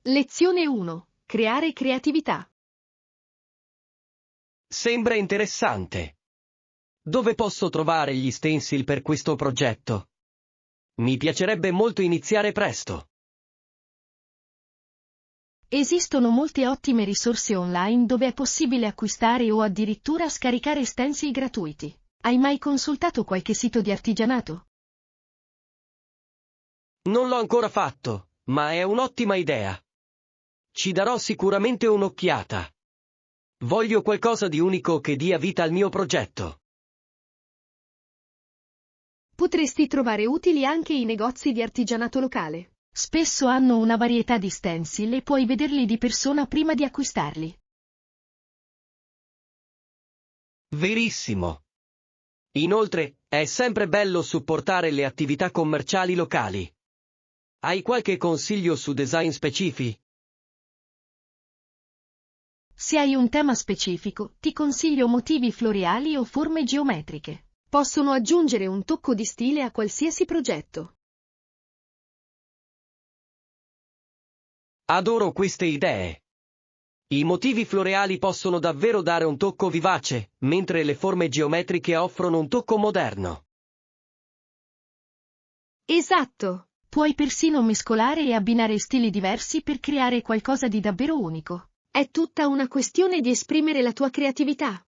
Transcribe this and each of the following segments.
Lezione 1. Creare creatività. Sembra interessante. Dove posso trovare gli stencil per questo progetto? Mi piacerebbe molto iniziare presto. Esistono molte ottime risorse online dove è possibile acquistare o addirittura scaricare stencil gratuiti. Hai mai consultato qualche sito di artigianato? Non l'ho ancora fatto, ma è un'ottima idea. Ci darò sicuramente un'occhiata. Voglio qualcosa di unico che dia vita al mio progetto. Potresti trovare utili anche i negozi di artigianato locale. Spesso hanno una varietà di stencil e puoi vederli di persona prima di acquistarli. Verissimo. Inoltre, è sempre bello supportare le attività commerciali locali. Hai qualche consiglio su design specifici? Se hai un tema specifico, ti consiglio motivi floreali o forme geometriche. Possono aggiungere un tocco di stile a qualsiasi progetto. Adoro queste idee. I motivi floreali possono davvero dare un tocco vivace, mentre le forme geometriche offrono un tocco moderno. Esatto! Puoi persino mescolare e abbinare stili diversi per creare qualcosa di davvero unico. È tutta una questione di esprimere la tua creatività.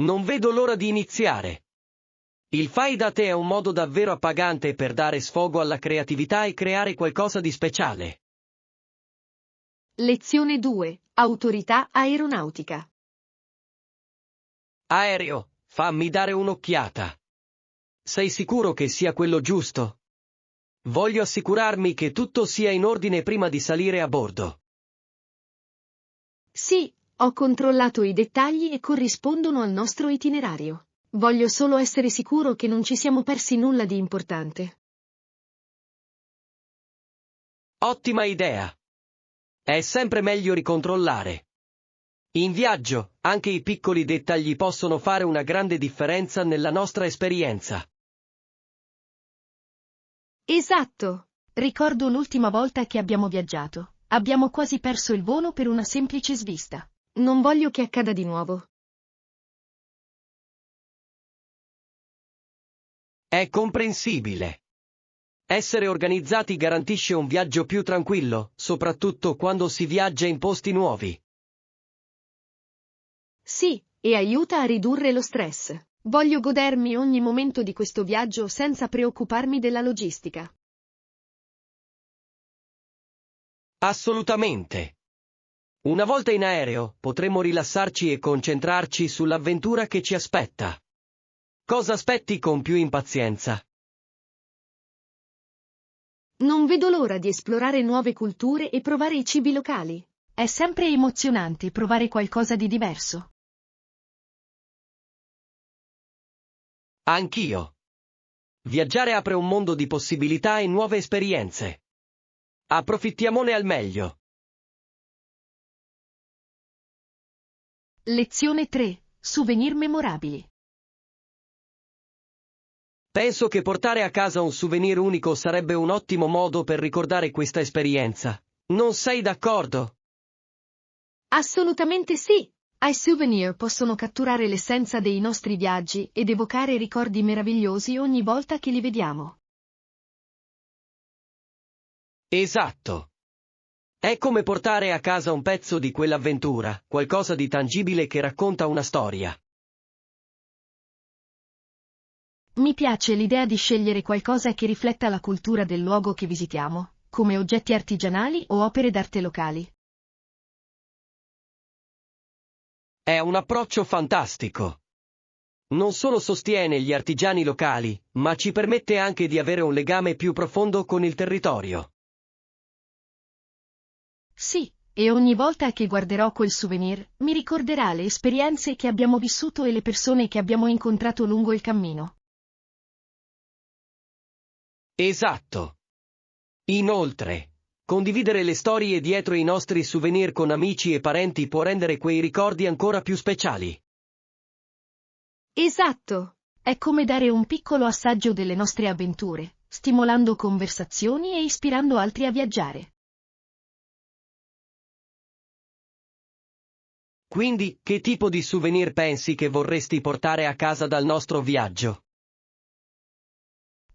Non vedo l'ora di iniziare. Il fai da te è un modo davvero appagante per dare sfogo alla creatività e creare qualcosa di speciale. Lezione 2. Autorità aeronautica. Aereo, fammi dare un'occhiata. Sei sicuro che sia quello giusto? Voglio assicurarmi che tutto sia in ordine prima di salire a bordo. Sì, ho controllato i dettagli e corrispondono al nostro itinerario. Voglio solo essere sicuro che non ci siamo persi nulla di importante. Ottima idea. È sempre meglio ricontrollare. In viaggio, anche i piccoli dettagli possono fare una grande differenza nella nostra esperienza. Esatto! Ricordo l'ultima volta che abbiamo viaggiato. Abbiamo quasi perso il volo per una semplice svista. Non voglio che accada di nuovo. È comprensibile. Essere organizzati garantisce un viaggio più tranquillo, soprattutto quando si viaggia in posti nuovi. Sì, e aiuta a ridurre lo stress. Voglio godermi ogni momento di questo viaggio senza preoccuparmi della logistica. Assolutamente. Una volta in aereo, potremo rilassarci e concentrarci sull'avventura che ci aspetta. Cosa aspetti con più impazienza? Non vedo l'ora di esplorare nuove culture e provare i cibi locali. È sempre emozionante provare qualcosa di diverso. Anch'io. Viaggiare apre un mondo di possibilità e nuove esperienze. Approfittiamone al meglio. Lezione 3. Souvenir memorabili. Penso che portare a casa un souvenir unico sarebbe un ottimo modo per ricordare questa esperienza. Non sei d'accordo? Assolutamente sì! I souvenir possono catturare l'essenza dei nostri viaggi ed evocare ricordi meravigliosi ogni volta che li vediamo. Esatto. È come portare a casa un pezzo di quell'avventura, qualcosa di tangibile che racconta una storia. Mi piace l'idea di scegliere qualcosa che rifletta la cultura del luogo che visitiamo, come oggetti artigianali o opere d'arte locali. È un approccio fantastico. Non solo sostiene gli artigiani locali, ma ci permette anche di avere un legame più profondo con il territorio. Sì, e ogni volta che guarderò quel souvenir, mi ricorderà le esperienze che abbiamo vissuto e le persone che abbiamo incontrato lungo il cammino. Esatto. Inoltre, condividere le storie dietro i nostri souvenir con amici e parenti può rendere quei ricordi ancora più speciali. Esatto! È come dare un piccolo assaggio delle nostre avventure, stimolando conversazioni e ispirando altri a viaggiare. Quindi, che tipo di souvenir pensi che vorresti portare a casa dal nostro viaggio?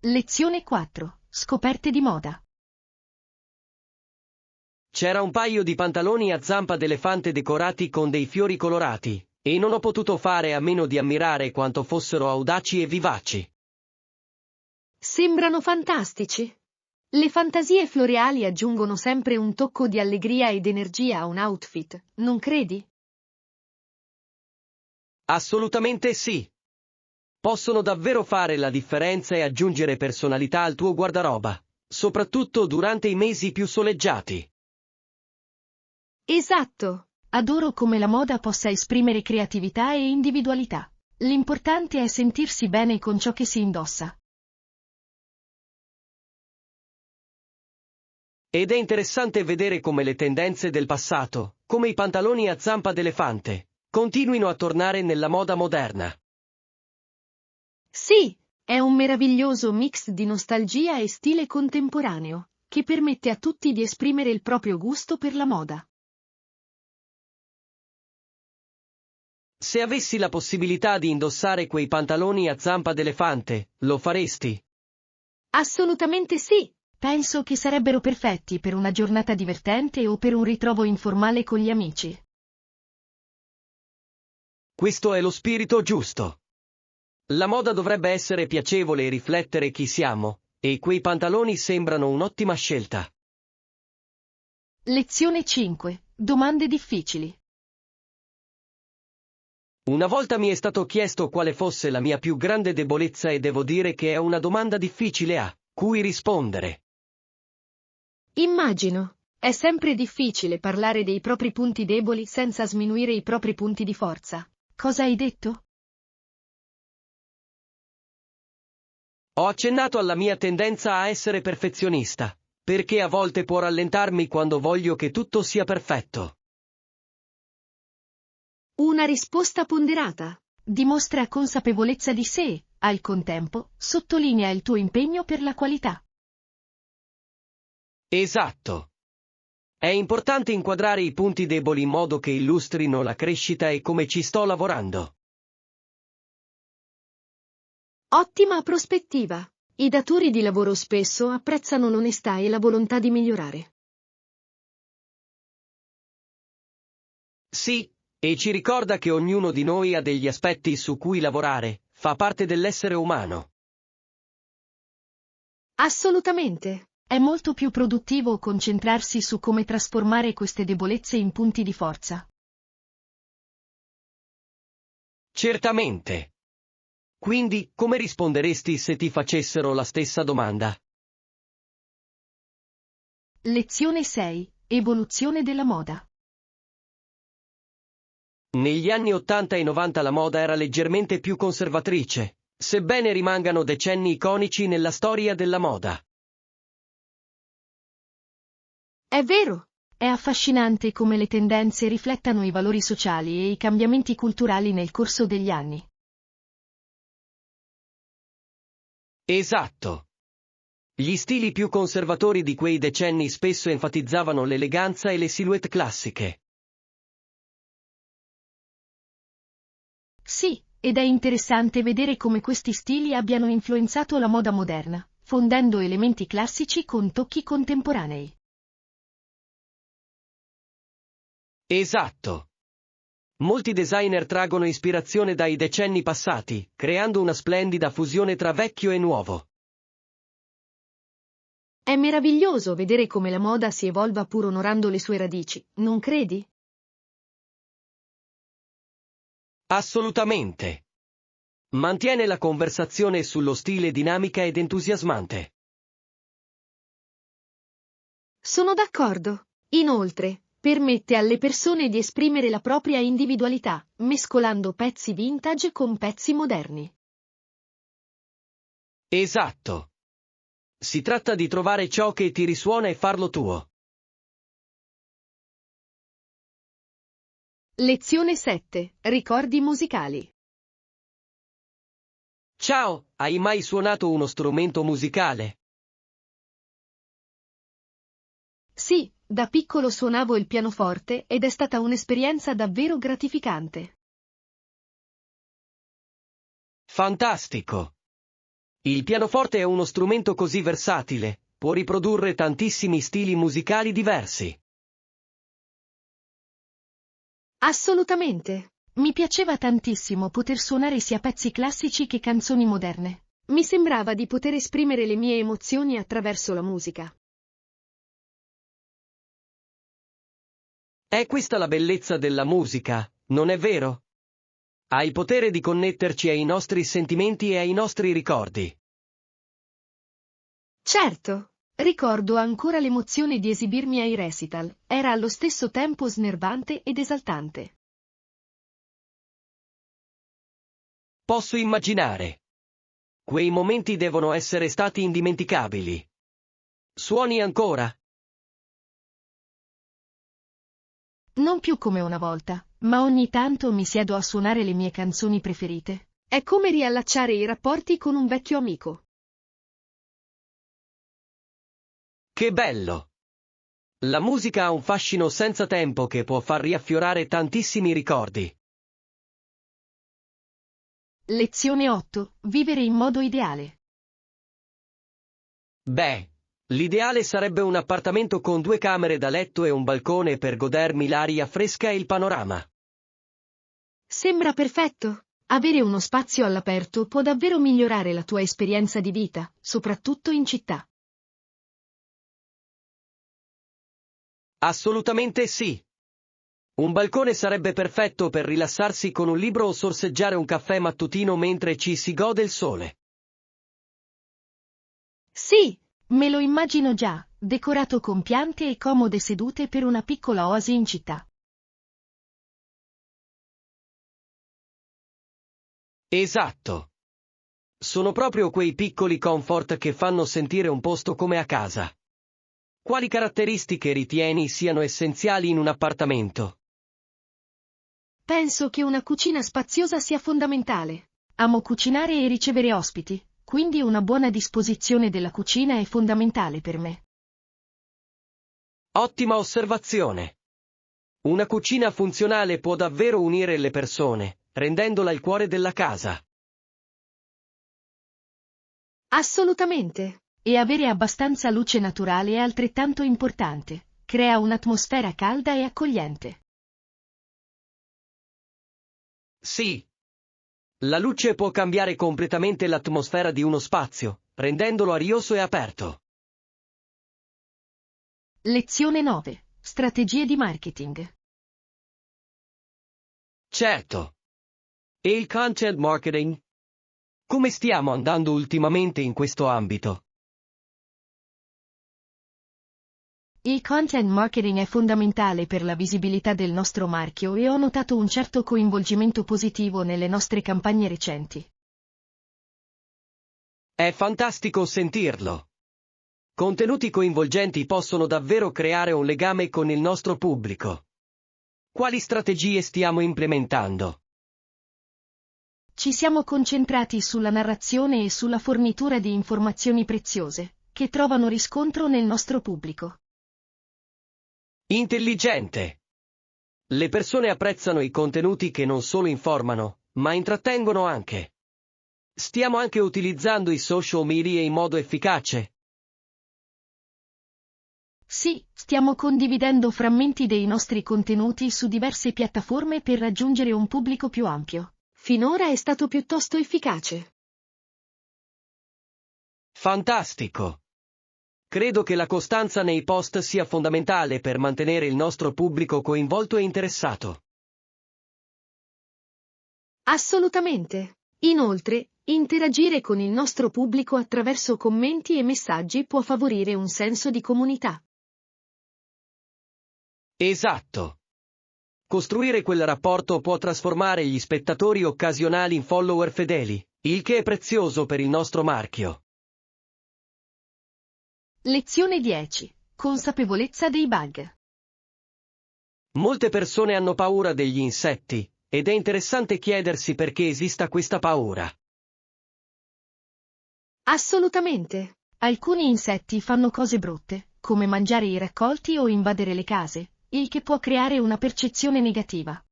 Lezione 4. Scoperte di moda. C'era un paio di pantaloni a zampa d'elefante decorati con dei fiori colorati, e non ho potuto fare a meno di ammirare quanto fossero audaci e vivaci. Sembrano fantastici. Le fantasie floreali aggiungono sempre un tocco di allegria ed energia a un outfit, non credi? Assolutamente sì. Possono davvero fare la differenza e aggiungere personalità al tuo guardaroba, soprattutto durante i mesi più soleggiati. Esatto. Adoro come la moda possa esprimere creatività e individualità. L'importante è sentirsi bene con ciò che si indossa. Ed è interessante vedere come le tendenze del passato, come i pantaloni a zampa d'elefante, continuino a tornare nella moda moderna. Sì, è un meraviglioso mix di nostalgia e stile contemporaneo, che permette a tutti di esprimere il proprio gusto per la moda. Se avessi la possibilità di indossare quei pantaloni a zampa d'elefante, lo faresti? Assolutamente sì. Penso che sarebbero perfetti per una giornata divertente o per un ritrovo informale con gli amici. Questo è lo spirito giusto. La moda dovrebbe essere piacevole e riflettere chi siamo, e quei pantaloni sembrano un'ottima scelta. Lezione 5. Domande difficili. Una volta mi è stato chiesto quale fosse la mia più grande debolezza e devo dire che è una domanda difficile a cui rispondere. Immagino. È sempre difficile parlare dei propri punti deboli senza sminuire i propri punti di forza. Cosa hai detto? Ho accennato alla mia tendenza a essere perfezionista, perché a volte può rallentarmi quando voglio che tutto sia perfetto. Una risposta ponderata. Dimostra consapevolezza di sé, al contempo, sottolinea il tuo impegno per la qualità. Esatto. È importante inquadrare i punti deboli in modo che illustrino la crescita e come ci sto lavorando. Ottima prospettiva. I datori di lavoro spesso apprezzano l'onestà e la volontà di migliorare. Sì, e ci ricorda che ognuno di noi ha degli aspetti su cui lavorare, fa parte dell'essere umano. Assolutamente. È molto più produttivo concentrarsi su come trasformare queste debolezze in punti di forza. Certamente. Quindi, come risponderesti se ti facessero la stessa domanda? Lezione 6. Evoluzione della moda. Negli anni 80 e 90 la moda era leggermente più conservatrice, sebbene rimangano decenni iconici nella storia della moda. È vero. È affascinante come le tendenze riflettano i valori sociali e i cambiamenti culturali nel corso degli anni. Esatto. Gli stili più conservatori di quei decenni spesso enfatizzavano l'eleganza e le silhouette classiche. Sì, ed è interessante vedere come questi stili abbiano influenzato la moda moderna, fondendo elementi classici con tocchi contemporanei. Esatto. Molti designer traggono ispirazione dai decenni passati, creando una splendida fusione tra vecchio e nuovo. È meraviglioso vedere come la moda si evolva pur onorando le sue radici, non credi? Assolutamente. Mantiene la conversazione sullo stile dinamica ed entusiasmante. Sono d'accordo. Inoltre, permette alle persone di esprimere la propria individualità, mescolando pezzi vintage con pezzi moderni. Esatto. Si tratta di trovare ciò che ti risuona e farlo tuo. Lezione 7. Ricordi musicali. Ciao, hai mai suonato uno strumento musicale? Sì, da piccolo suonavo il pianoforte ed è stata un'esperienza davvero gratificante. Fantastico! Il pianoforte è uno strumento così versatile, può riprodurre tantissimi stili musicali diversi. Assolutamente. Mi piaceva tantissimo poter suonare sia pezzi classici che canzoni moderne. Mi sembrava di poter esprimere le mie emozioni attraverso la musica. È questa la bellezza della musica, non è vero? Ha il potere di connetterci ai nostri sentimenti e ai nostri ricordi. Certo, ricordo ancora l'emozione di esibirmi ai recital, era allo stesso tempo snervante ed esaltante. Posso immaginare. Quei momenti devono essere stati indimenticabili. Suoni ancora? Non più come una volta, ma ogni tanto mi siedo a suonare le mie canzoni preferite. È come riallacciare i rapporti con un vecchio amico. Che bello! La musica ha un fascino senza tempo che può far riaffiorare tantissimi ricordi. Lezione 8. Vivere in modo ideale. Beh, l'ideale sarebbe un appartamento con 2 camere da letto e un balcone per godermi l'aria fresca e il panorama. Sembra perfetto. Avere uno spazio all'aperto può davvero migliorare la tua esperienza di vita, soprattutto in città. Assolutamente sì. Un balcone sarebbe perfetto per rilassarsi con un libro o sorseggiare un caffè mattutino mentre ci si gode il sole. Sì, me lo immagino già, decorato con piante e comode sedute per una piccola oasi in città. Esatto. Sono proprio quei piccoli comfort che fanno sentire un posto come a casa. Quali caratteristiche ritieni siano essenziali in un appartamento? Penso che una cucina spaziosa sia fondamentale. Amo cucinare e ricevere ospiti, quindi una buona disposizione della cucina è fondamentale per me. Ottima osservazione. Una cucina funzionale può davvero unire le persone, rendendola il cuore della casa. Assolutamente. E avere abbastanza luce naturale è altrettanto importante. Crea un'atmosfera calda e accogliente. Sì. La luce può cambiare completamente l'atmosfera di uno spazio, rendendolo arioso e aperto. Lezione 9. Strategie di marketing. Certo. E il content marketing? Come stiamo andando ultimamente in questo ambito? Il content marketing è fondamentale per la visibilità del nostro marchio e ho notato un certo coinvolgimento positivo nelle nostre campagne recenti. È fantastico sentirlo. Contenuti coinvolgenti possono davvero creare un legame con il nostro pubblico. Quali strategie stiamo implementando? Ci siamo concentrati sulla narrazione e sulla fornitura di informazioni preziose, che trovano riscontro nel nostro pubblico. Intelligente. Le persone apprezzano i contenuti che non solo informano, ma intrattengono anche. Stiamo anche utilizzando i social media in modo efficace. Sì, stiamo condividendo frammenti dei nostri contenuti su diverse piattaforme per raggiungere un pubblico più ampio. Finora è stato piuttosto efficace. Fantastico. Credo che la costanza nei post sia fondamentale per mantenere il nostro pubblico coinvolto e interessato. Assolutamente. Inoltre, interagire con il nostro pubblico attraverso commenti e messaggi può favorire un senso di comunità. Esatto. Costruire quel rapporto può trasformare gli spettatori occasionali in follower fedeli, il che è prezioso per il nostro marchio. Lezione 10. Consapevolezza dei bug. Molte persone hanno paura degli insetti, ed è interessante chiedersi perché esista questa paura. Assolutamente. Alcuni insetti fanno cose brutte, come mangiare i raccolti o invadere le case, il che può creare una percezione negativa.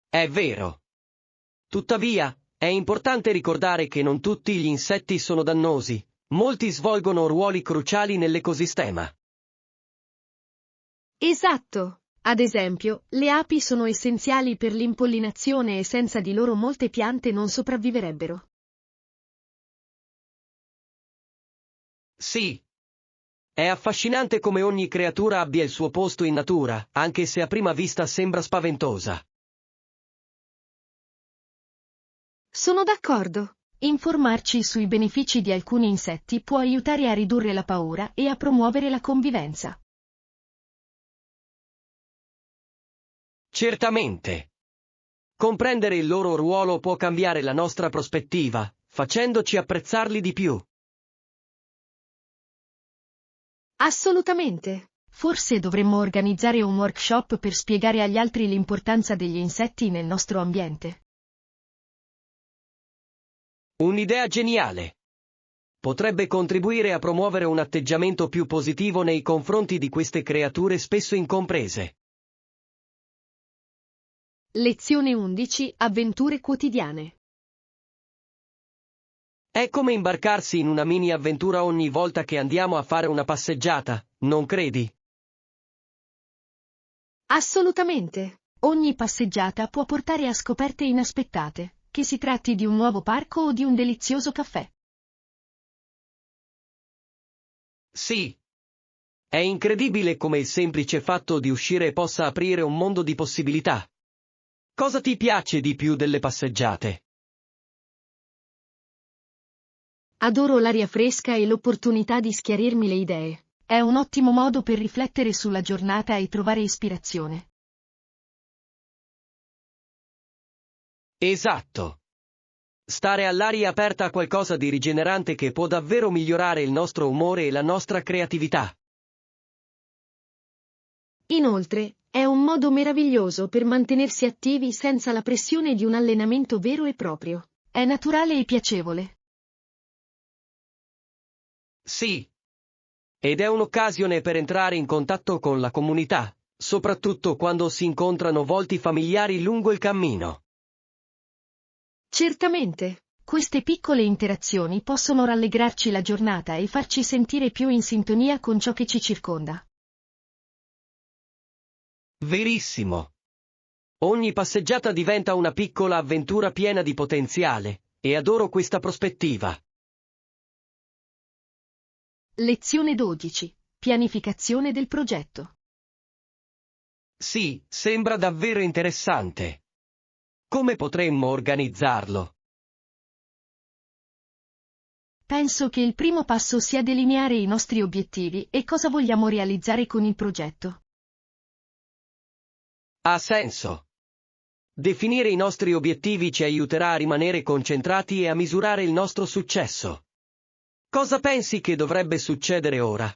È vero. Tuttavia, è importante ricordare che non tutti gli insetti sono dannosi, molti svolgono ruoli cruciali nell'ecosistema. Esatto. Ad esempio, le api sono essenziali per l'impollinazione e senza di loro molte piante non sopravviverebbero. Sì. È affascinante come ogni creatura abbia il suo posto in natura, anche se a prima vista sembra spaventosa. Sono d'accordo. Informarci sui benefici di alcuni insetti può aiutare a ridurre la paura e a promuovere la convivenza. Certamente. Comprendere il loro ruolo può cambiare la nostra prospettiva, facendoci apprezzarli di più. Assolutamente. Forse dovremmo organizzare un workshop per spiegare agli altri l'importanza degli insetti nel nostro ambiente. Un'idea geniale. Potrebbe contribuire a promuovere un atteggiamento più positivo nei confronti di queste creature spesso incomprese. Lezione 11. Avventure quotidiane. È come imbarcarsi in una mini avventura ogni volta che andiamo a fare una passeggiata, non credi? Assolutamente. Ogni passeggiata può portare a scoperte inaspettate, che si tratti di un nuovo parco o di un delizioso caffè. Sì. È incredibile come il semplice fatto di uscire possa aprire un mondo di possibilità. Cosa ti piace di più delle passeggiate? Adoro l'aria fresca e l'opportunità di schiarirmi le idee. È un ottimo modo per riflettere sulla giornata e trovare ispirazione. Esatto. Stare all'aria aperta ha qualcosa di rigenerante che può davvero migliorare il nostro umore e la nostra creatività. Inoltre, è un modo meraviglioso per mantenersi attivi senza la pressione di un allenamento vero e proprio. È naturale e piacevole. Sì. Ed è un'occasione per entrare in contatto con la comunità, soprattutto quando si incontrano volti familiari lungo il cammino. Certamente. Queste piccole interazioni possono rallegrarci la giornata e farci sentire più in sintonia con ciò che ci circonda. Verissimo. Ogni passeggiata diventa una piccola avventura piena di potenziale, e adoro questa prospettiva. Lezione 12. Pianificazione del progetto. Sì, sembra davvero interessante. Come potremmo organizzarlo? Penso che il primo passo sia delineare i nostri obiettivi e cosa vogliamo realizzare con il progetto. Ha senso. Definire i nostri obiettivi ci aiuterà a rimanere concentrati e a misurare il nostro successo. Cosa pensi che dovrebbe succedere ora?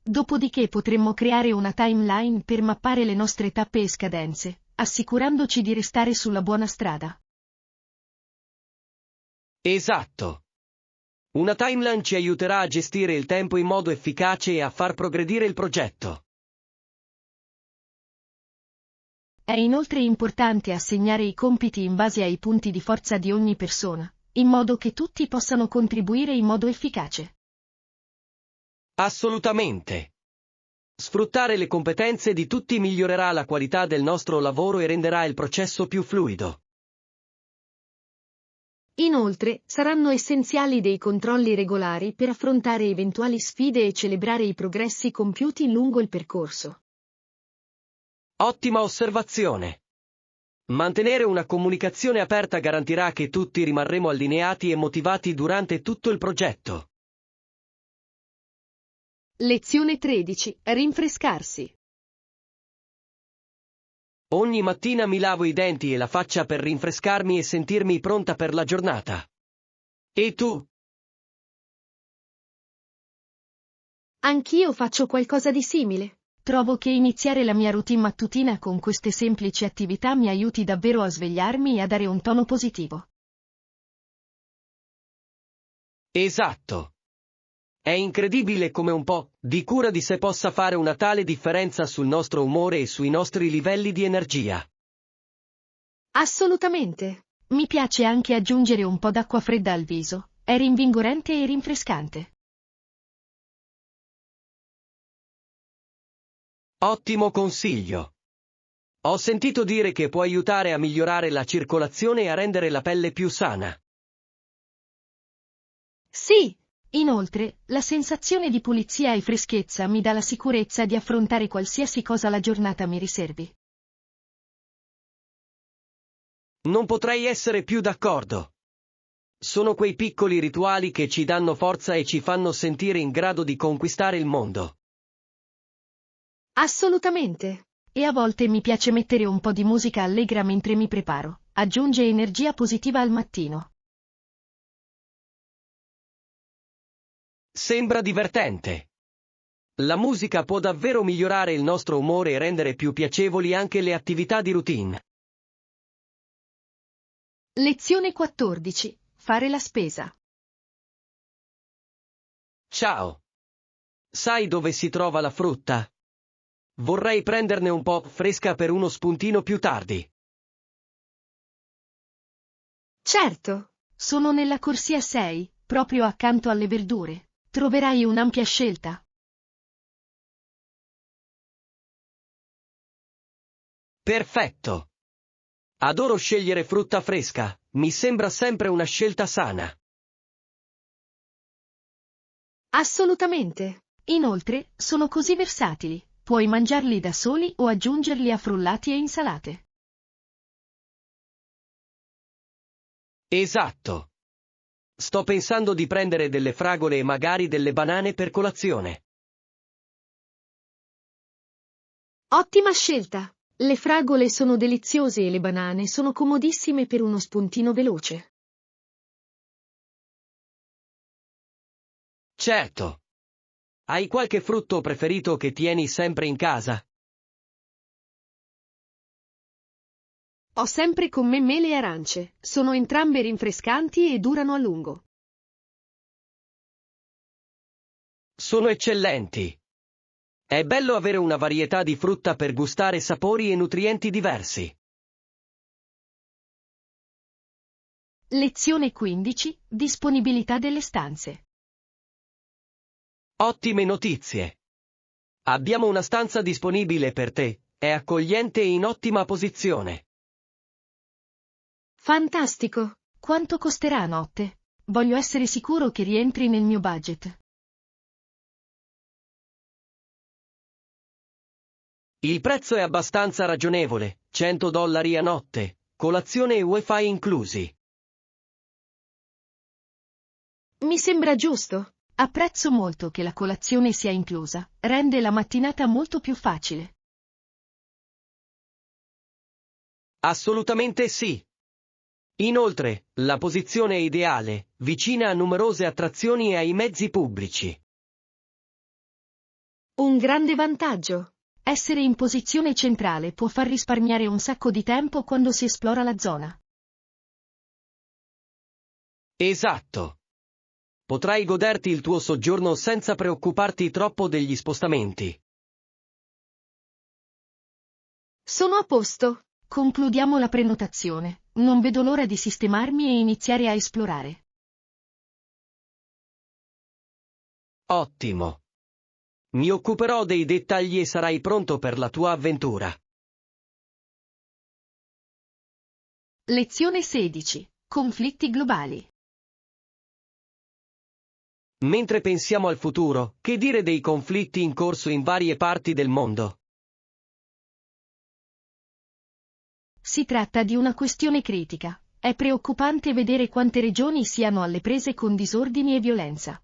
Dopodiché potremmo creare una timeline per mappare le nostre tappe e scadenze, assicurandoci di restare sulla buona strada. Esatto. Una timeline ci aiuterà a gestire il tempo in modo efficace e a far progredire il progetto. È inoltre importante assegnare i compiti in base ai punti di forza di ogni persona, in modo che tutti possano contribuire in modo efficace. Assolutamente. Sfruttare le competenze di tutti migliorerà la qualità del nostro lavoro e renderà il processo più fluido. Inoltre, saranno essenziali dei controlli regolari per affrontare eventuali sfide e celebrare i progressi compiuti lungo il percorso. Ottima osservazione. Mantenere una comunicazione aperta garantirà che tutti rimarremo allineati e motivati durante tutto il progetto. Lezione 13. Rinfrescarsi. Ogni mattina mi lavo i denti e la faccia per rinfrescarmi e sentirmi pronta per la giornata. E tu? Anch'io faccio qualcosa di simile. Trovo che iniziare la mia routine mattutina con queste semplici attività mi aiuti davvero a svegliarmi e a dare un tono positivo. Esatto. È incredibile come un po' di cura di sé possa fare una tale differenza sul nostro umore e sui nostri livelli di energia. Assolutamente. Mi piace anche aggiungere un po' d'acqua fredda al viso, è rinvigorente e rinfrescante. Ottimo consiglio. Ho sentito dire che può aiutare a migliorare la circolazione e a rendere la pelle più sana. Sì. Inoltre, la sensazione di pulizia e freschezza mi dà la sicurezza di affrontare qualsiasi cosa la giornata mi riservi. Non potrei essere più d'accordo. Sono quei piccoli rituali che ci danno forza e ci fanno sentire in grado di conquistare il mondo. Assolutamente. E a volte mi piace mettere un po' di musica allegra mentre mi preparo, aggiunge energia positiva al mattino. Sembra divertente. La musica può davvero migliorare il nostro umore e rendere più piacevoli anche le attività di routine. Lezione 14. Fare la spesa. Ciao. Sai dove si trova la frutta? Vorrei prenderne un po' fresca per uno spuntino più tardi. Certo. Sono nella corsia 6, proprio accanto alle verdure. Troverai un'ampia scelta. Perfetto. Adoro scegliere frutta fresca, mi sembra sempre una scelta sana. Assolutamente. Inoltre, sono così versatili. Puoi mangiarli da soli o aggiungerli a frullati e insalate. Esatto. Sto pensando di prendere delle fragole e magari delle banane per colazione. Ottima scelta! Le fragole sono deliziose e le banane sono comodissime per uno spuntino veloce. Certo. Hai qualche frutto preferito che tieni sempre in casa? Ho sempre con me mele e arance, sono entrambe rinfrescanti e durano a lungo. Sono eccellenti. È bello avere una varietà di frutta per gustare sapori e nutrienti diversi. Lezione 15. Disponibilità delle stanze. Ottime notizie. Abbiamo una stanza disponibile per te, è accogliente e in ottima posizione. Fantastico! Quanto costerà a notte? Voglio essere sicuro che rientri nel mio budget. Il prezzo è abbastanza ragionevole, $100 a notte, colazione e wifi inclusi. Mi sembra giusto. Apprezzo molto che la colazione sia inclusa, rende la mattinata molto più facile. Assolutamente sì. Inoltre, la posizione è ideale, vicina a numerose attrazioni e ai mezzi pubblici. Un grande vantaggio. Essere in posizione centrale può far risparmiare un sacco di tempo quando si esplora la zona. Esatto. Potrai goderti il tuo soggiorno senza preoccuparti troppo degli spostamenti. Sono a posto. Concludiamo la prenotazione. Non vedo l'ora di sistemarmi e iniziare a esplorare. Ottimo. Mi occuperò dei dettagli e sarai pronto per la tua avventura. Lezione 16. Conflitti globali. Mentre pensiamo al futuro, che dire dei conflitti in corso in varie parti del mondo? Si tratta di una questione critica. È preoccupante vedere quante regioni siano alle prese con disordini e violenza.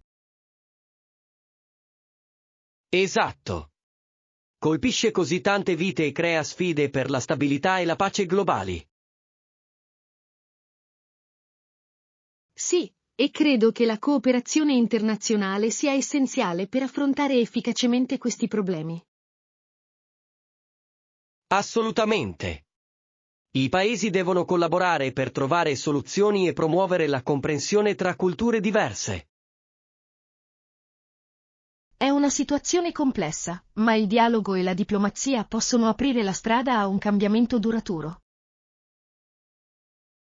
Esatto. Colpisce così tante vite e crea sfide per la stabilità e la pace globali. Sì, e credo che la cooperazione internazionale sia essenziale per affrontare efficacemente questi problemi. Assolutamente. I paesi devono collaborare per trovare soluzioni e promuovere la comprensione tra culture diverse. È una situazione complessa, ma il dialogo e la diplomazia possono aprire la strada a un cambiamento duraturo.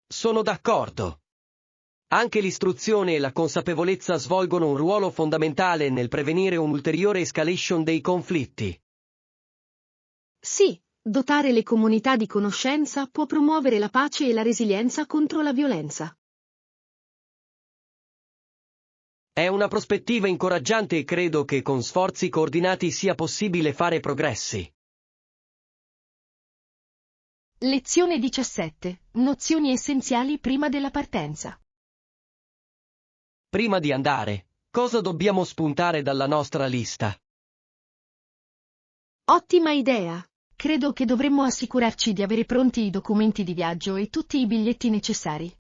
Sono d'accordo. Anche l'istruzione e la consapevolezza svolgono un ruolo fondamentale nel prevenire un'ulteriore escalation dei conflitti. Sì, dotare le comunità di conoscenza può promuovere la pace e la resilienza contro la violenza. È una prospettiva incoraggiante e credo che con sforzi coordinati sia possibile fare progressi. Lezione 17. Nozioni essenziali prima della partenza. Prima di andare, cosa dobbiamo spuntare dalla nostra lista? Ottima idea! Credo che dovremmo assicurarci di avere pronti i documenti di viaggio e tutti i biglietti necessari.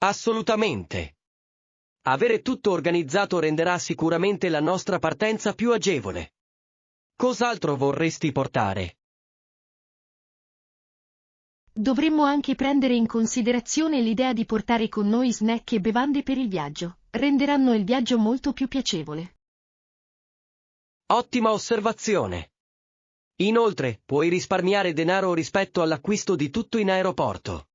Assolutamente. Avere tutto organizzato renderà sicuramente la nostra partenza più agevole. Cos'altro vorresti portare? Dovremmo anche prendere in considerazione l'idea di portare con noi snack e bevande per il viaggio. Renderanno il viaggio molto più piacevole. Ottima osservazione. Inoltre, puoi risparmiare denaro rispetto all'acquisto di tutto in aeroporto.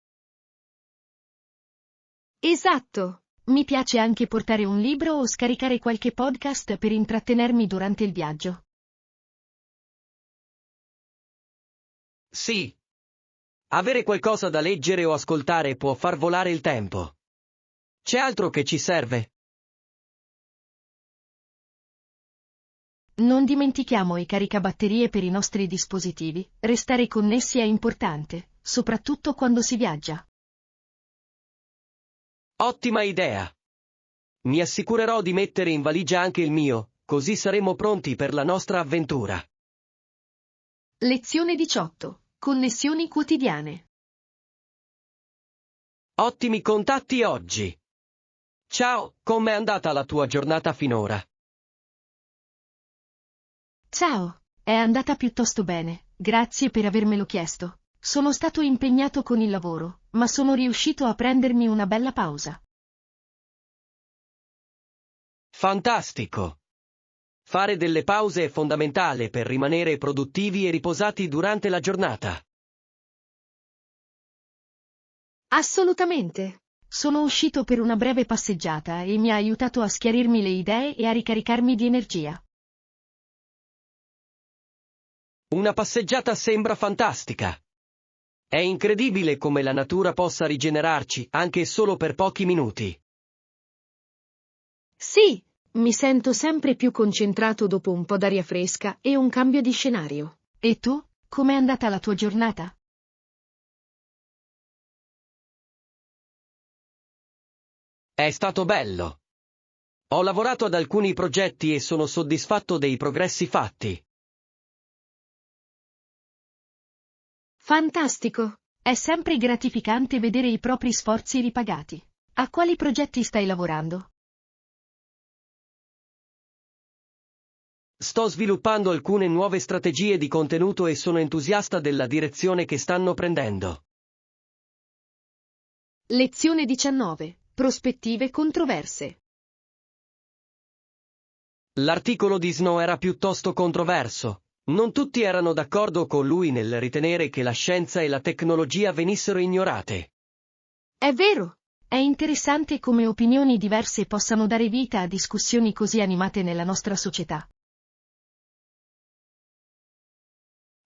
Esatto! Mi piace anche portare un libro o scaricare qualche podcast per intrattenermi durante il viaggio. Sì. Avere qualcosa da leggere o ascoltare può far volare il tempo. C'è altro che ci serve? Non dimentichiamo i caricabatterie per i nostri dispositivi. Restare connessi è importante, soprattutto quando si viaggia. Ottima idea. Mi assicurerò di mettere in valigia anche il mio, così saremo pronti per la nostra avventura. Lezione 18. Connessioni quotidiane. Ottimi contatti oggi. Ciao, com'è andata la tua giornata finora? Ciao, è andata piuttosto bene, grazie per avermelo chiesto. Sono stato impegnato con il lavoro, ma sono riuscito a prendermi una bella pausa. Fantastico. Fare delle pause è fondamentale per rimanere produttivi e riposati durante la giornata. Assolutamente. Sono uscito per una breve passeggiata e mi ha aiutato a schiarirmi le idee e a ricaricarmi di energia. Una passeggiata sembra fantastica. È incredibile come la natura possa rigenerarci, anche solo per pochi minuti. Sì, mi sento sempre più concentrato dopo un po' d'aria fresca e un cambio di scenario. E tu, com'è andata la tua giornata? È stato bello. Ho lavorato ad alcuni progetti e sono soddisfatto dei progressi fatti. Fantastico! È sempre gratificante vedere i propri sforzi ripagati. A quali progetti stai lavorando? Sto sviluppando alcune nuove strategie di contenuto e sono entusiasta della direzione che stanno prendendo. Lezione 19. Prospettive controverse. L'articolo di Snow era piuttosto controverso. Non tutti erano d'accordo con lui nel ritenere che la scienza e la tecnologia venissero ignorate. È vero! È interessante come opinioni diverse possano dare vita a discussioni così animate nella nostra società.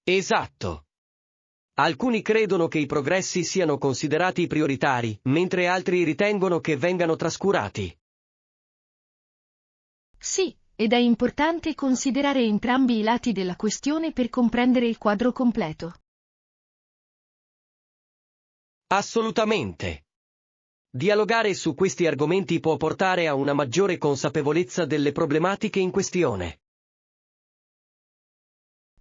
Esatto. Alcuni credono che i progressi siano considerati prioritari, mentre altri ritengono che vengano trascurati. Sì, ed è importante considerare entrambi i lati della questione per comprendere il quadro completo. Assolutamente. Dialogare su questi argomenti può portare a una maggiore consapevolezza delle problematiche in questione.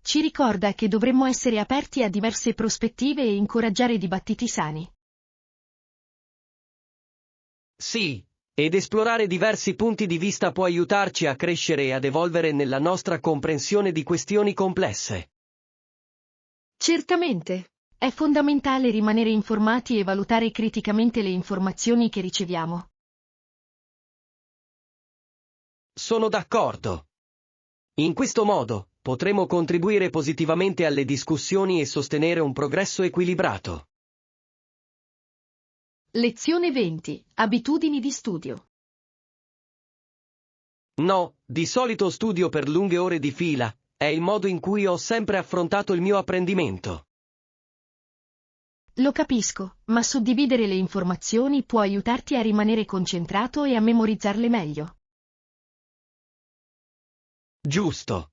Ci ricorda che dovremmo essere aperti a diverse prospettive e incoraggiare dibattiti sani. Sì, ed esplorare diversi punti di vista può aiutarci a crescere e ad evolvere nella nostra comprensione di questioni complesse. Certamente. È fondamentale rimanere informati e valutare criticamente le informazioni che riceviamo. Sono d'accordo. In questo modo, potremo contribuire positivamente alle discussioni e sostenere un progresso equilibrato. Lezione 20. Abitudini di studio. No, di solito studio per lunghe ore di fila, è il modo in cui ho sempre affrontato il mio apprendimento. Lo capisco, ma suddividere le informazioni può aiutarti a rimanere concentrato e a memorizzarle meglio. Giusto.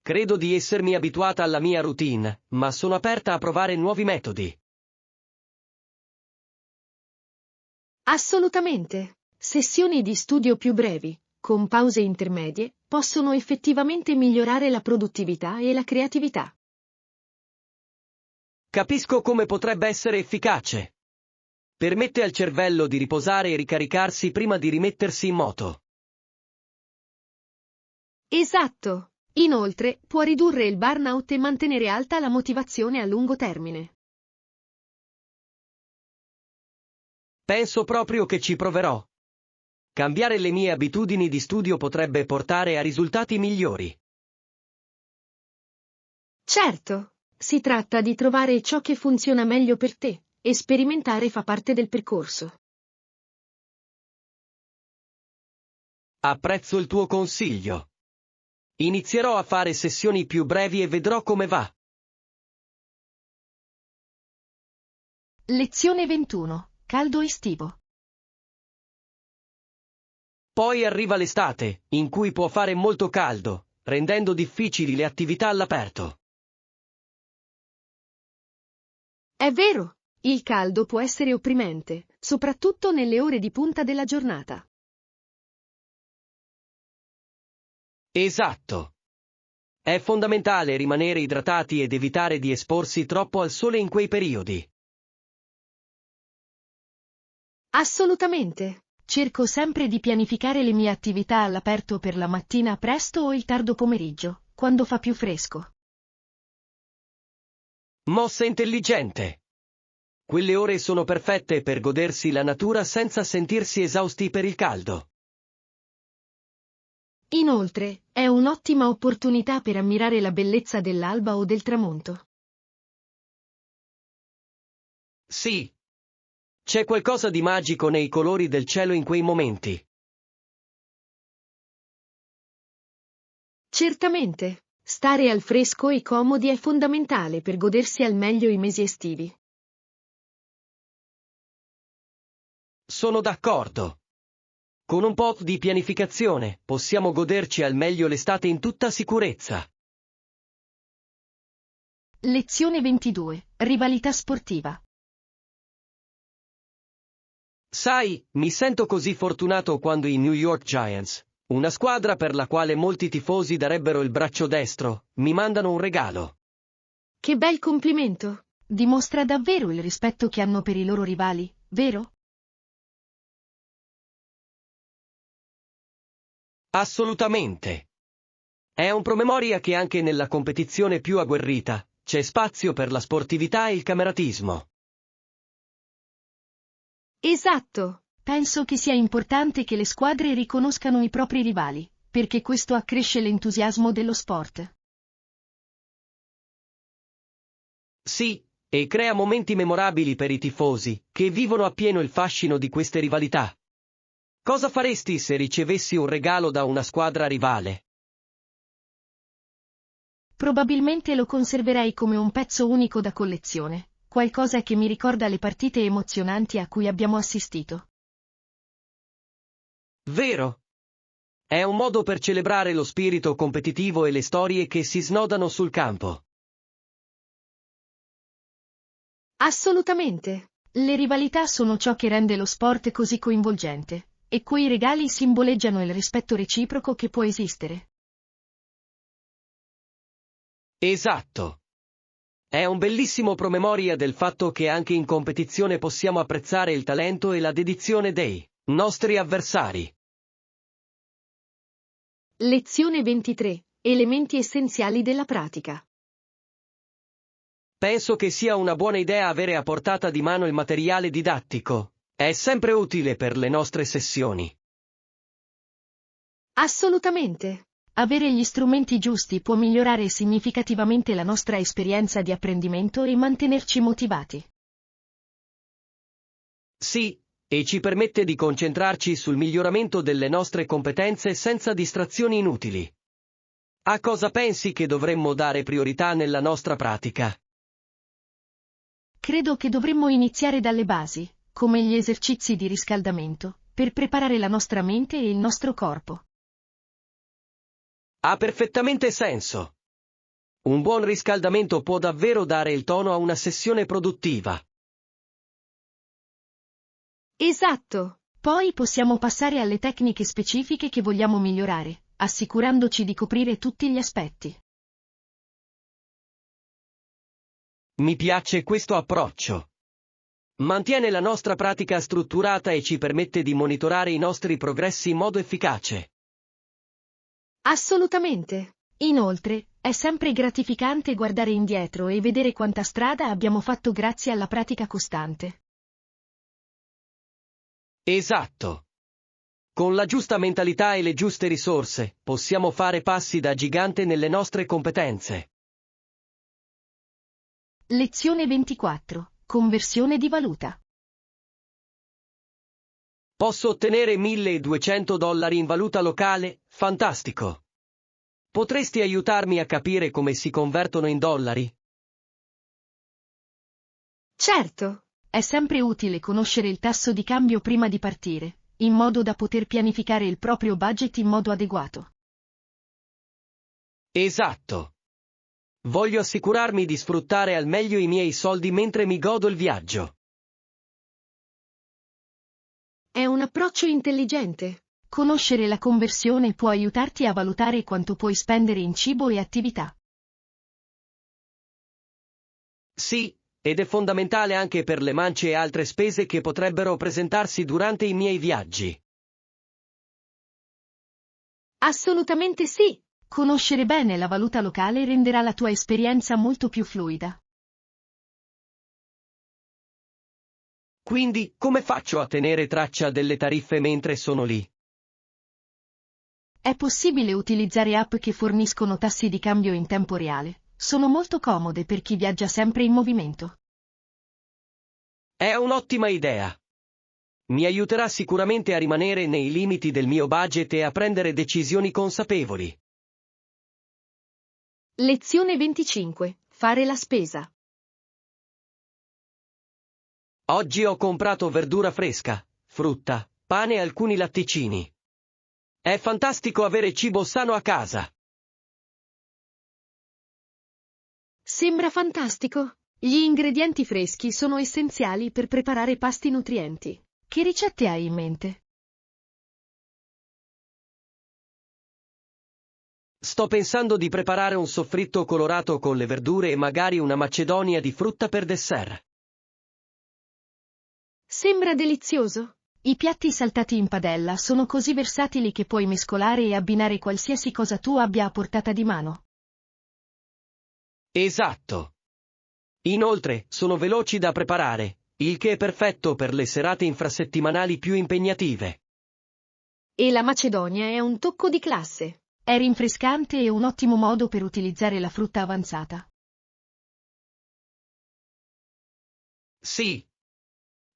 Credo di essermi abituata alla mia routine, ma sono aperta a provare nuovi metodi. Assolutamente. Sessioni di studio più brevi, con pause intermedie, possono effettivamente migliorare la produttività e la creatività. Capisco come potrebbe essere efficace. Permette al cervello di riposare e ricaricarsi prima di rimettersi in moto. Esatto. Inoltre, può ridurre il burnout e mantenere alta la motivazione a lungo termine. Penso proprio che ci proverò. Cambiare le mie abitudini di studio potrebbe portare a risultati migliori. Certo, si tratta di trovare ciò che funziona meglio per te, e sperimentare fa parte del percorso. Apprezzo il tuo consiglio. Inizierò a fare sessioni più brevi e vedrò come va. Lezione 21. Caldo estivo. Poi arriva l'estate, in cui può fare molto caldo, rendendo difficili le attività all'aperto. È vero, il caldo può essere opprimente, soprattutto nelle ore di punta della giornata. Esatto. È fondamentale rimanere idratati ed evitare di esporsi troppo al sole in quei periodi. Assolutamente. Cerco sempre di pianificare le mie attività all'aperto per la mattina presto o il tardo pomeriggio, quando fa più fresco. Mossa intelligente. Quelle ore sono perfette per godersi la natura senza sentirsi esausti per il caldo. Inoltre, è un'ottima opportunità per ammirare la bellezza dell'alba o del tramonto. Sì. C'è qualcosa di magico nei colori del cielo in quei momenti. Certamente, stare al fresco e comodi è fondamentale per godersi al meglio i mesi estivi. Sono d'accordo. Con un po' di pianificazione, possiamo goderci al meglio l'estate in tutta sicurezza. Lezione 22. Rivalità sportiva. Sai, mi sento così fortunato quando i New York Giants, una squadra per la quale molti tifosi darebbero il braccio destro, mi mandano un regalo. Che bel complimento! Dimostra davvero il rispetto che hanno per i loro rivali, vero? Assolutamente. È un promemoria che anche nella competizione più agguerrita, c'è spazio per la sportività e il cameratismo. Esatto! Penso che sia importante che le squadre riconoscano i propri rivali, perché questo accresce l'entusiasmo dello sport. Sì, e crea momenti memorabili per i tifosi, che vivono appieno il fascino di queste rivalità. Cosa faresti se ricevessi un regalo da una squadra rivale? Probabilmente lo conserverei come un pezzo unico da collezione, qualcosa che mi ricorda le partite emozionanti a cui abbiamo assistito. Vero? È un modo per celebrare lo spirito competitivo e le storie che si snodano sul campo. Assolutamente! Le rivalità sono ciò che rende lo sport così coinvolgente, e quei regali simboleggiano il rispetto reciproco che può esistere. Esatto. È un bellissimo promemoria del fatto che anche in competizione possiamo apprezzare il talento e la dedizione dei nostri avversari. Lezione 23. Elementi essenziali della pratica. Penso che sia una buona idea avere a portata di mano il materiale didattico. È sempre utile per le nostre sessioni. Assolutamente. Avere gli strumenti giusti può migliorare significativamente la nostra esperienza di apprendimento e mantenerci motivati. Sì, e ci permette di concentrarci sul miglioramento delle nostre competenze senza distrazioni inutili. A cosa pensi che dovremmo dare priorità nella nostra pratica? Credo che dovremmo iniziare dalle basi, come gli esercizi di riscaldamento, per preparare la nostra mente e il nostro corpo. Ha perfettamente senso. Un buon riscaldamento può davvero dare il tono a una sessione produttiva. Esatto. Poi possiamo passare alle tecniche specifiche che vogliamo migliorare, assicurandoci di coprire tutti gli aspetti. Mi piace questo approccio. Mantiene la nostra pratica strutturata e ci permette di monitorare i nostri progressi in modo efficace. Assolutamente. Inoltre, è sempre gratificante guardare indietro e vedere quanta strada abbiamo fatto grazie alla pratica costante. Esatto. Con la giusta mentalità e le giuste risorse, possiamo fare passi da gigante nelle nostre competenze. Lezione 24. Conversione di valuta. Posso ottenere $1.200 in valuta locale? Fantastico. Potresti aiutarmi a capire come si convertono in dollari? Certo. È sempre utile conoscere il tasso di cambio prima di partire, in modo da poter pianificare il proprio budget in modo adeguato. Esatto. Voglio assicurarmi di sfruttare al meglio i miei soldi mentre mi godo il viaggio. È un approccio intelligente. Conoscere la conversione può aiutarti a valutare quanto puoi spendere in cibo e attività. Sì, ed è fondamentale anche per le mance e altre spese che potrebbero presentarsi durante i miei viaggi. Assolutamente sì. Conoscere bene la valuta locale renderà la tua esperienza molto più fluida. Quindi, come faccio a tenere traccia delle tariffe mentre sono lì? È possibile utilizzare app che forniscono tassi di cambio in tempo reale. Sono molto comode per chi viaggia sempre in movimento. È un'ottima idea. Mi aiuterà sicuramente a rimanere nei limiti del mio budget e a prendere decisioni consapevoli. Lezione 25. Fare la spesa. Oggi ho comprato verdura fresca, frutta, pane e alcuni latticini. È fantastico avere cibo sano a casa. Sembra fantastico. Gli ingredienti freschi sono essenziali per preparare pasti nutrienti. Che ricette hai in mente? Sto pensando di preparare un soffritto colorato con le verdure e magari una macedonia di frutta per dessert. Sembra delizioso. I piatti saltati in padella sono così versatili che puoi mescolare e abbinare qualsiasi cosa tu abbia a portata di mano. Esatto. Inoltre, sono veloci da preparare, il che è perfetto per le serate infrasettimanali più impegnative. E la macedonia è un tocco di classe. È rinfrescante e un ottimo modo per utilizzare la frutta avanzata. Sì.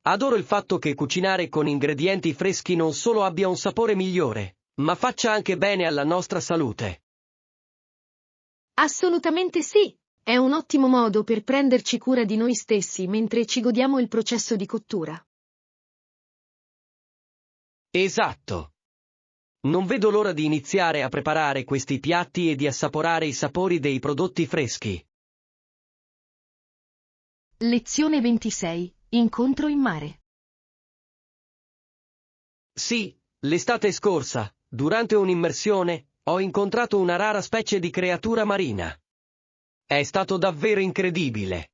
Adoro il fatto che cucinare con ingredienti freschi non solo abbia un sapore migliore, ma faccia anche bene alla nostra salute. Assolutamente sì. È un ottimo modo per prenderci cura di noi stessi mentre ci godiamo il processo di cottura. Esatto. Non vedo l'ora di iniziare a preparare questi piatti e di assaporare i sapori dei prodotti freschi. Lezione 26. Incontro in mare. Sì, l'estate scorsa, durante un'immersione, ho incontrato una rara specie di creatura marina. È stato davvero incredibile.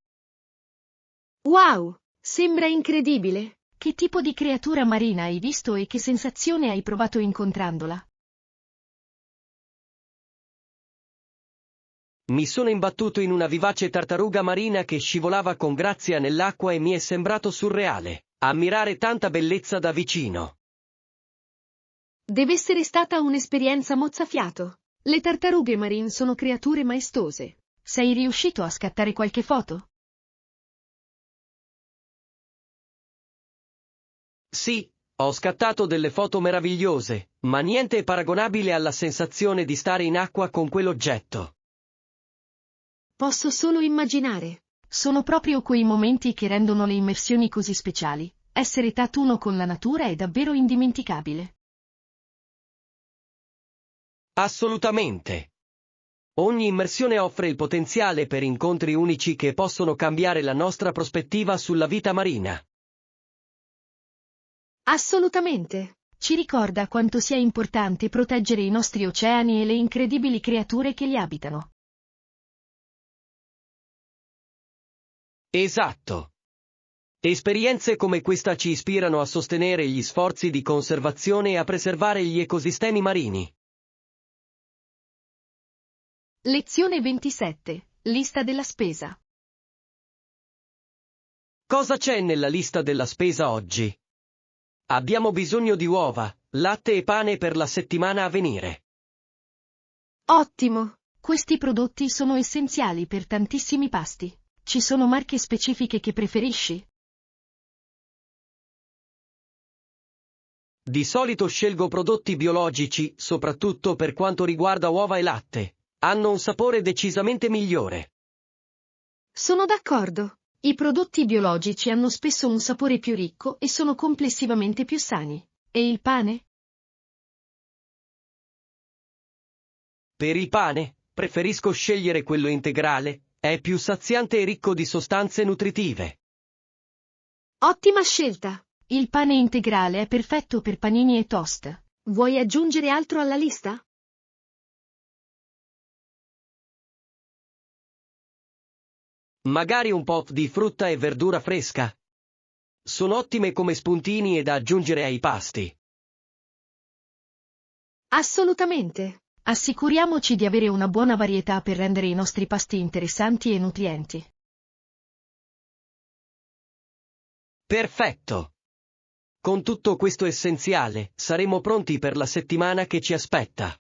Wow! Sembra incredibile. Che tipo di creatura marina hai visto e che sensazione hai provato incontrandola? Mi sono imbattuto in una vivace tartaruga marina che scivolava con grazia nell'acqua e mi è sembrato surreale ammirare tanta bellezza da vicino. Deve essere stata un'esperienza mozzafiato. Le tartarughe marine sono creature maestose. Sei riuscito a scattare qualche foto? Sì, ho scattato delle foto meravigliose, ma niente è paragonabile alla sensazione di stare in acqua con quell'oggetto. Posso solo immaginare. Sono proprio quei momenti che rendono le immersioni così speciali. Essere tattuno con la natura è davvero indimenticabile. Assolutamente. Ogni immersione offre il potenziale per incontri unici che possono cambiare la nostra prospettiva sulla vita marina. Assolutamente. Ci ricorda quanto sia importante proteggere i nostri oceani e le incredibili creature che li abitano. Esatto. Esperienze come questa ci ispirano a sostenere gli sforzi di conservazione e a preservare gli ecosistemi marini. Lezione 27. Lista della spesa. Cosa c'è nella lista della spesa oggi? Abbiamo bisogno di uova, latte e pane per la settimana a venire. Ottimo! Questi prodotti sono essenziali per tantissimi pasti. Ci sono marche specifiche che preferisci? Di solito scelgo prodotti biologici, soprattutto per quanto riguarda uova e latte. Hanno un sapore decisamente migliore. Sono d'accordo. I prodotti biologici hanno spesso un sapore più ricco e sono complessivamente più sani. E il pane? Per il pane, preferisco scegliere quello integrale, è più saziante e ricco di sostanze nutritive. Ottima scelta! Il pane integrale è perfetto per panini e toast. Vuoi aggiungere altro alla lista? Magari un po' di frutta e verdura fresca. Sono ottime come spuntini e da aggiungere ai pasti. Assolutamente. Assicuriamoci di avere una buona varietà per rendere i nostri pasti interessanti e nutrienti. Perfetto! Con tutto questo essenziale, saremo pronti per la settimana che ci aspetta.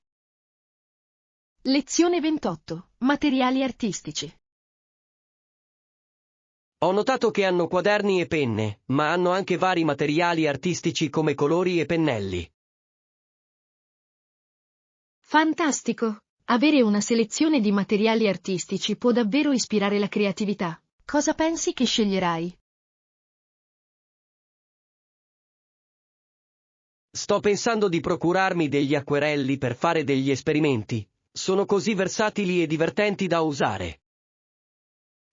Lezione 28. Materiali artistici. Ho notato che hanno quaderni e penne, ma hanno anche vari materiali artistici come colori e pennelli. Fantastico! Avere una selezione di materiali artistici può davvero ispirare la creatività. Cosa pensi che sceglierai? Sto pensando di procurarmi degli acquerelli per fare degli esperimenti. Sono così versatili e divertenti da usare.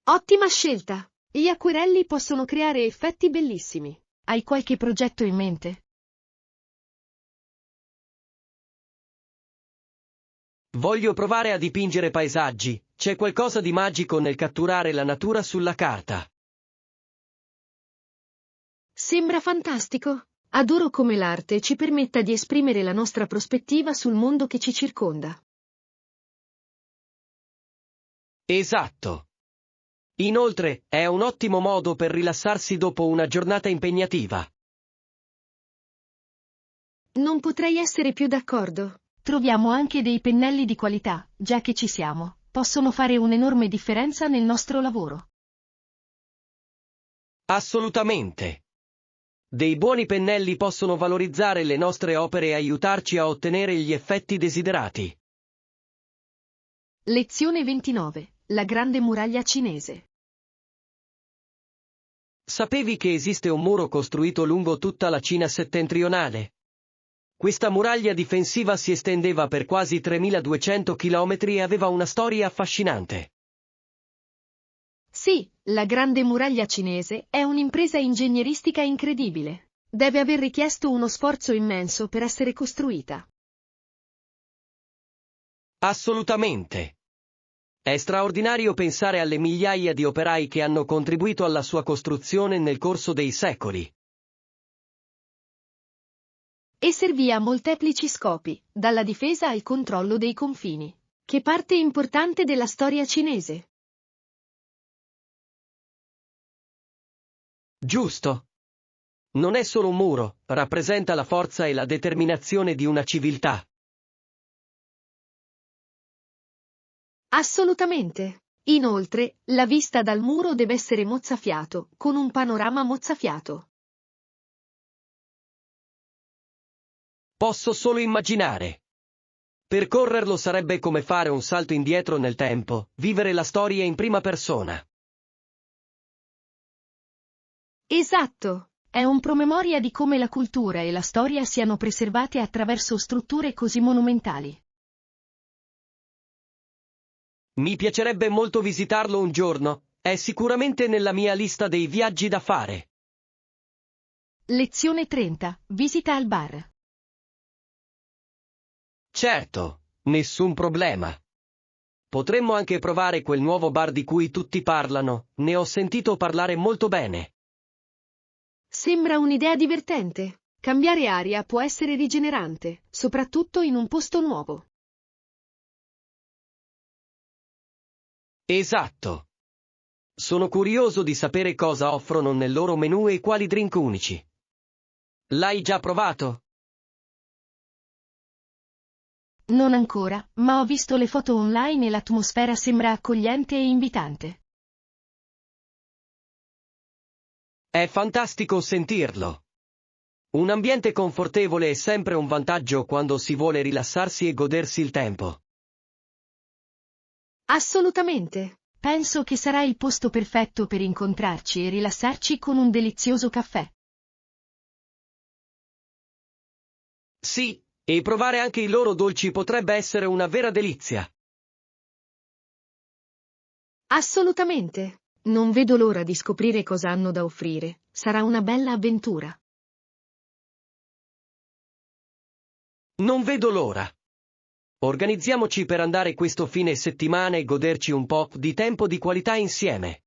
Ottima scelta! Gli acquerelli possono creare effetti bellissimi. Hai qualche progetto in mente? Voglio provare a dipingere paesaggi, c'è qualcosa di magico nel catturare la natura sulla carta. Sembra fantastico! Adoro come l'arte ci permetta di esprimere la nostra prospettiva sul mondo che ci circonda. Esatto. Inoltre, è un ottimo modo per rilassarsi dopo una giornata impegnativa. Non potrei essere più d'accordo. Troviamo anche dei pennelli di qualità, già che ci siamo. Possono fare un'enorme differenza nel nostro lavoro. Assolutamente. Dei buoni pennelli possono valorizzare le nostre opere e aiutarci a ottenere gli effetti desiderati. Lezione 29. La grande muraglia cinese. Sapevi che esiste un muro costruito lungo tutta la Cina settentrionale? Questa muraglia difensiva si estendeva per quasi 3200 km e aveva una storia affascinante. Sì, la grande muraglia cinese è un'impresa ingegneristica incredibile. Deve aver richiesto uno sforzo immenso per essere costruita. Assolutamente. È straordinario pensare alle migliaia di operai che hanno contribuito alla sua costruzione nel corso dei secoli. E servì a molteplici scopi, dalla difesa al controllo dei confini. Che parte importante della storia cinese. Giusto. Non è solo un muro, rappresenta la forza e la determinazione di una civiltà. Assolutamente. Inoltre, la vista dal muro deve essere mozzafiato, con un panorama mozzafiato. Posso solo immaginare. Percorrerlo sarebbe come fare un salto indietro nel tempo, vivere la storia in prima persona. Esatto. È un promemoria di come la cultura e la storia siano preservate attraverso strutture così monumentali. Mi piacerebbe molto visitarlo un giorno, è sicuramente nella mia lista dei viaggi da fare. Lezione 30. Visita al bar. Certo, nessun problema. Potremmo anche provare quel nuovo bar di cui tutti parlano, ne ho sentito parlare molto bene. Sembra un'idea divertente. Cambiare aria può essere rigenerante, soprattutto in un posto nuovo. Esatto. Sono curioso di sapere cosa offrono nel loro menù e quali drink unici. L'hai già provato? Non ancora, ma ho visto le foto online e l'atmosfera sembra accogliente e invitante. È fantastico sentirlo. Un ambiente confortevole è sempre un vantaggio quando si vuole rilassarsi e godersi il tempo. Assolutamente. Penso che sarà il posto perfetto per incontrarci e rilassarci con un delizioso caffè. Sì, e provare anche i loro dolci potrebbe essere una vera delizia. Assolutamente. Non vedo l'ora di scoprire cosa hanno da offrire. Sarà una bella avventura. Non vedo l'ora. Organizziamoci per andare questo fine settimana e goderci un po' di tempo di qualità insieme.